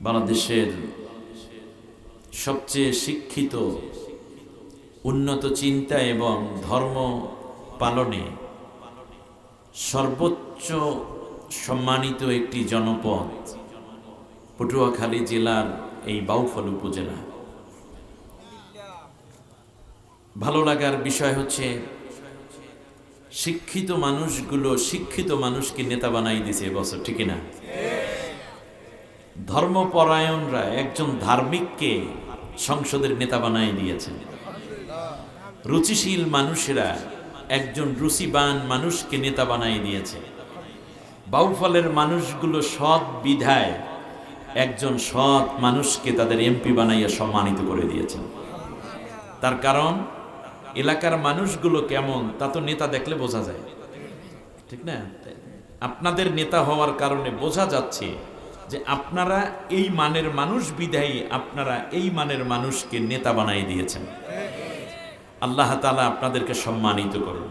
বাংলাদেশের সবচেয়ে শিক্ষিত, উন্নত চিন্তা এবং ধর্ম পালনে সর্বোচ্চ সম্মানিত একটি জনপদ পটুয়াখালী জেলার এই বাউফল উপজেলা। ভালো লাগার বিষয় হচ্ছে শিক্ষিত মানুষগুলো শিক্ষিত মানুষকে নেতা বানাই দিয়েছে এবছর, ঠিক না? ধর্মপরায়ণরা একজন ধার্মিককে সংসদের নেতা বানাই দিয়েছেন। রুচিশীল মানুষেরা একজন রুচিবান মানুষকে নেতা বানাই দিয়েছে। বাউফলের মানুষগুলো সৎ বিধায় একজন সৎ মানুষকে তাদের এমপি বানাইয়া সম্মানিত করে দিয়েছেন। তার কারণ এলাকার মানুষগুলো কেমন তা তো নেতা দেখলে বোঝা যায়, ঠিক না? আপনাদের নেতা হওয়ার কারণে বোঝা যাচ্ছে যে আপনারা এই মানের মানুষ বিধায়ী আপনারা এই মানের মানুষকে নেতা বানাই দিয়েছেন। আল্লাহ তাআলা আপনাদেরকে সম্মানিত করুন।